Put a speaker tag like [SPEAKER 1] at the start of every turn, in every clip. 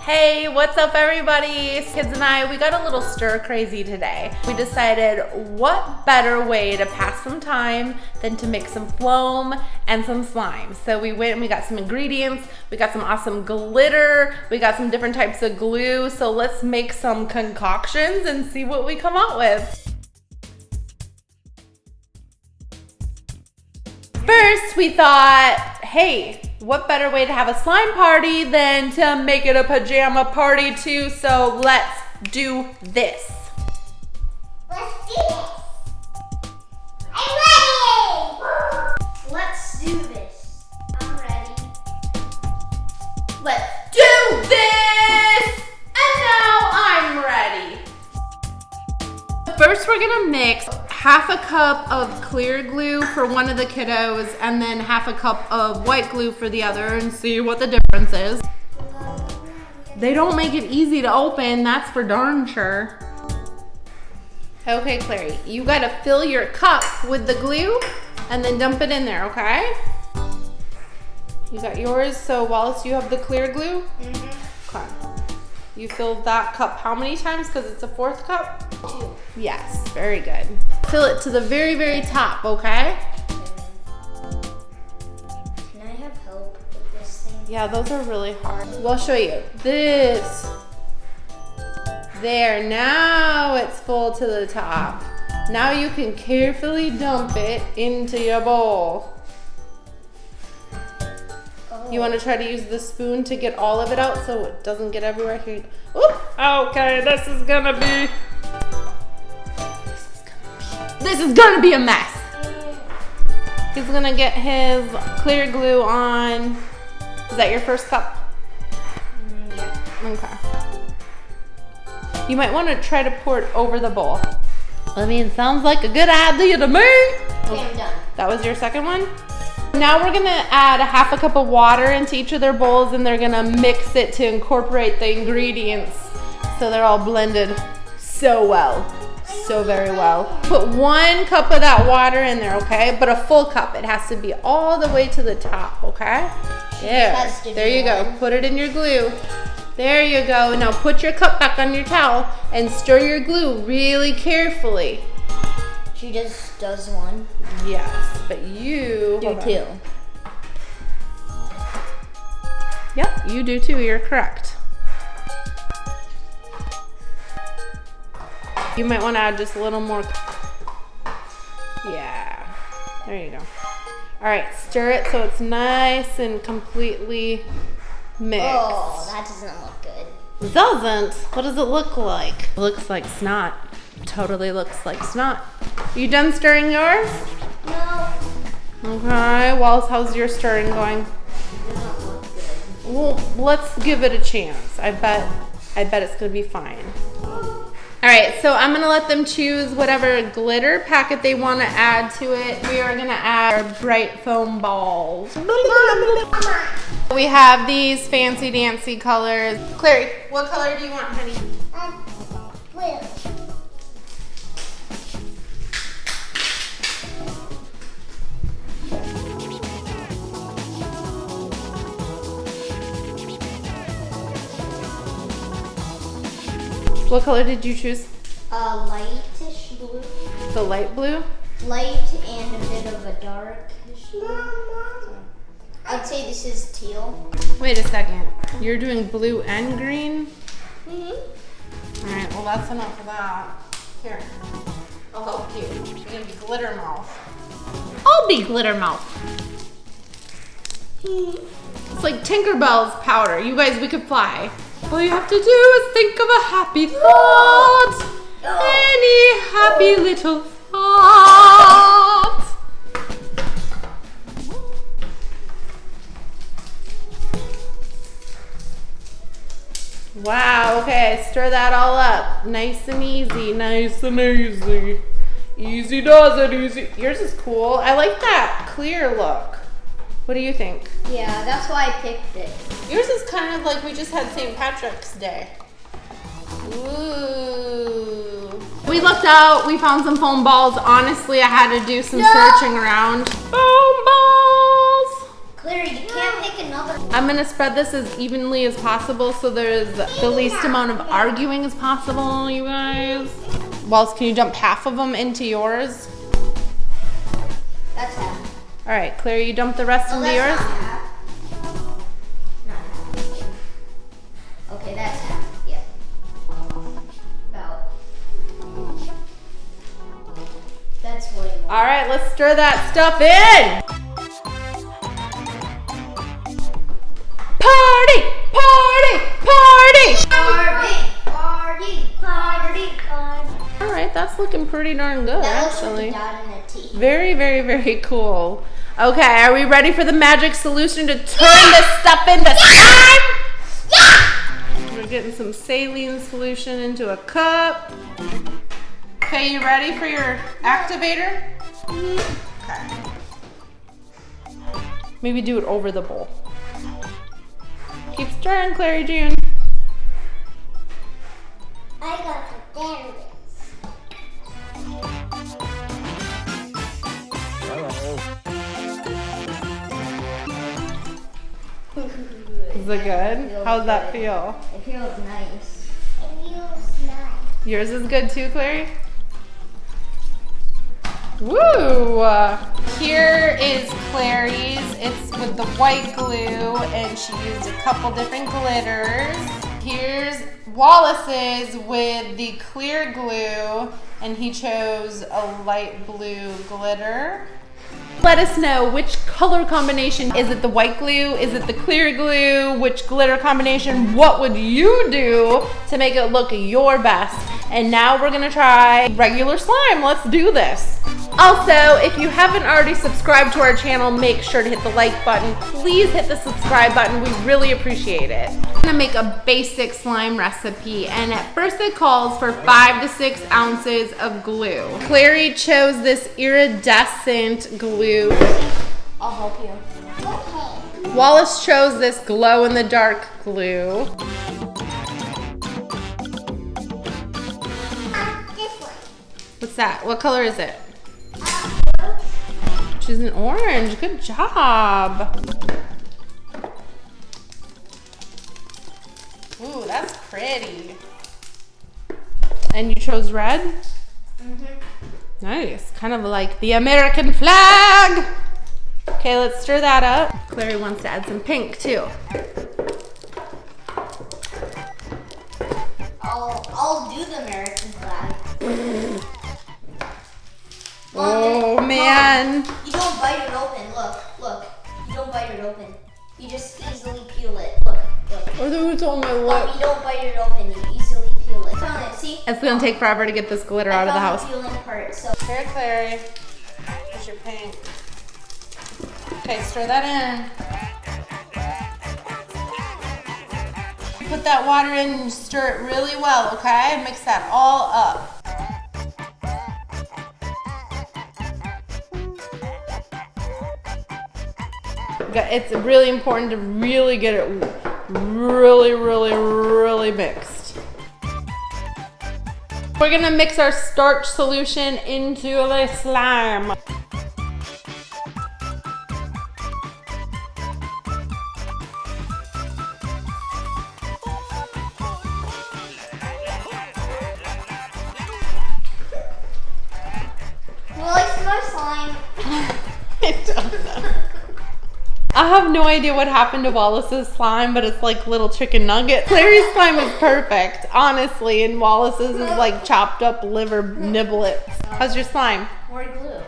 [SPEAKER 1] Hey, what's up everybody? Kids and I, we got a little stir crazy today. We decided what better way to pass some time than to make some foam and some slime. So we went and we got some ingredients, we got some awesome glitter, we got some different types of glue. So let's make some concoctions and see what we come out with. First, we thought, hey, what better way to have a slime party than to make it a pajama party too? So let's do this.
[SPEAKER 2] Let's do this. I'm ready. Let's do this. I'm ready.
[SPEAKER 1] Let's do this. And now I'm ready. First, we're gonna mix half a cup of clear glue for one of the kiddos and then half a cup of white glue for the other and see what the difference is. They don't make it easy to open, that's for darn sure. Okay, Clary, you gotta fill your cup with the glue and then dump it in there, okay? You got yours, so Wallace, you have the clear glue? Mm-hmm. Okay. You filled that cup how many times? Because it's a fourth cup?
[SPEAKER 2] 2.
[SPEAKER 1] Yes, very good. Fill it to the very, very top, okay?
[SPEAKER 2] Can I have help with this thing?
[SPEAKER 1] Yeah, those are really hard. We'll show you. This. There, now it's full to the top. Now you can carefully dump it into your bowl. You want to try to use the spoon to get all of it out so it doesn't get everywhere. Here you go. Oop. Okay, this is gonna be a mess. He's gonna get his clear glue on. Is that your first cup?
[SPEAKER 2] Yeah.
[SPEAKER 1] Okay. You might want to try to pour it over the bowl. I mean, sounds like a good idea to me.
[SPEAKER 2] Okay, I'm done.
[SPEAKER 1] That was your second one? Now we're gonna add a half a cup of water into each of their bowls and they're gonna mix it to incorporate the ingredients so they're all blended so well, so very well. Put 1 cup of that water in there, okay? But a full cup. It has to be all the way to the top, okay? There you go. Put it in your glue. There you go. Now put your cup back on your towel and stir your glue really carefully.
[SPEAKER 2] She just does one.
[SPEAKER 1] Yes, but you
[SPEAKER 2] Do 2.
[SPEAKER 1] Yep, you do too. You're correct. You might want to add just a little more. Yeah, there you go. All right, stir it so it's nice and completely mixed.
[SPEAKER 2] Oh, that doesn't look good.
[SPEAKER 1] It doesn't? What does it look like? It looks like snot. Totally looks like snot. You done stirring yours?
[SPEAKER 2] No.
[SPEAKER 1] Okay, Wallace, how's your stirring going?
[SPEAKER 2] It doesn't look good.
[SPEAKER 1] Well, let's give it a chance. I bet it's gonna be fine. All right, so I'm gonna let them choose whatever glitter packet they wanna add to it. We are gonna add our bright foam balls. We have these fancy dancy colors. Clary, what color do you want, honey?
[SPEAKER 2] Blue.
[SPEAKER 1] What color did you choose?
[SPEAKER 2] Lightish blue.
[SPEAKER 1] The light blue?
[SPEAKER 2] Light and a bit of a darkish blue. I'd say this is teal.
[SPEAKER 1] Wait a second. You're doing blue and green?
[SPEAKER 2] Mm-hmm.
[SPEAKER 1] All right, well that's enough of that. Here, I'll help you. You're gonna be glitter mouth. I'll be glitter mouth. It's like Tinkerbell's powder. You guys, we could fly. All you have to do is think of a happy thought. Any happy little thought. Wow, okay, stir that all up. Nice and easy, nice and easy. Easy does it, easy. Yours is cool. I like that clear look. What do you think?
[SPEAKER 2] Yeah, that's why I picked it.
[SPEAKER 1] Yours is kind of like we just had St. Patrick's Day. Ooh. We looked out, we found some foam balls. Honestly, I had to do some searching around. Foam balls!
[SPEAKER 2] Claire, you can't pick another.
[SPEAKER 1] I'm gonna spread this as evenly as possible so there's the least amount of arguing as possible, you guys. Wallace, can you dump half of them into yours?
[SPEAKER 2] That's half.
[SPEAKER 1] All right, Claire, you dump the rest into yours?
[SPEAKER 2] Not half. Not half. Okay, that's half. Yeah. About. That's way more.
[SPEAKER 1] All right, let's stir that stuff in. Party, party, party.
[SPEAKER 2] Party.
[SPEAKER 1] All right, that's looking pretty darn good,
[SPEAKER 2] That looks
[SPEAKER 1] actually.
[SPEAKER 2] like a dot in a T.
[SPEAKER 1] Very, very, very cool. Okay, are we ready for the magic solution to turn this stuff into slime?
[SPEAKER 2] Yeah!
[SPEAKER 1] We're getting some saline solution into a cup. Okay, you ready for your activator? Okay. Maybe do it over the bowl. Keep stirring, Clary June.
[SPEAKER 2] I got the dance.
[SPEAKER 1] Is it good? How's that feel?
[SPEAKER 2] It feels nice. It feels nice.
[SPEAKER 1] Yours is good too, Clary? Woo! Here is Clary's. It's with the white glue, and she used a couple different glitters. Here's Wallace's with the clear glue, and he chose a light blue glitter. Let us know which color combination. Is it the white glue? Is it the clear glue? Which glitter combination? What would you do to make it look your best? And now we're gonna try regular slime. Let's do this. Also, if you haven't already subscribed to our channel, make sure to hit the like button. Please hit the subscribe button. We really appreciate it. I'm gonna make a basic slime recipe, and at first it calls for 5 to 6 ounces of glue. Clary chose this iridescent glue.
[SPEAKER 2] I'll help you. Okay.
[SPEAKER 1] Wallace chose this glow-in-the-dark glue.
[SPEAKER 2] This one.
[SPEAKER 1] What's that? What color is it? She's an orange. Good job. Ooh, that's pretty. And you chose red?
[SPEAKER 2] Mm-hmm.
[SPEAKER 1] Nice. Kind of like the American flag. Okay, let's stir that up. Clary wants to add some pink too.
[SPEAKER 2] I'll do the American flag.
[SPEAKER 1] Oh man.
[SPEAKER 2] You don't bite it open. Look. You don't bite it open. You just easily peel it. Look.
[SPEAKER 1] Oh, it's on my
[SPEAKER 2] Look,
[SPEAKER 1] lip.
[SPEAKER 2] you don't bite it open. You easily peel it. Found it. See?
[SPEAKER 1] It's gonna take forever to get this glitter out of the house.
[SPEAKER 2] I found the peeling part. So
[SPEAKER 1] Here, Clary. Here's your pink. Okay, stir that in. Put that water in and stir it really well, okay? Mix that all up. It's really important to really get it really mixed. We're gonna mix our starch solution into the slime.
[SPEAKER 2] will I smell slime?
[SPEAKER 1] I don't know. I have no idea what happened to Wallace's slime, but it's like little chicken nuggets. Clary's slime is perfect, honestly, and Wallace's is like chopped up liver niblets. How's your slime?
[SPEAKER 2] More glue.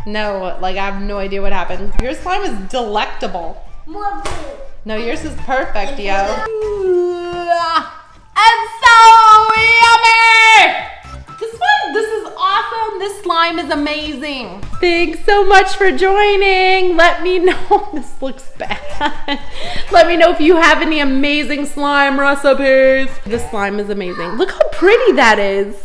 [SPEAKER 1] No, like I have no idea what happened. Your slime is delectable.
[SPEAKER 2] More glue.
[SPEAKER 1] No, yours is perfect, yo.
[SPEAKER 2] And
[SPEAKER 1] It's so yummy! This is awesome. This slime is amazing. Thanks so much for joining. Let me know. This looks bad. Let me know if you have any amazing slime recipes. This slime is amazing. Look how pretty that is.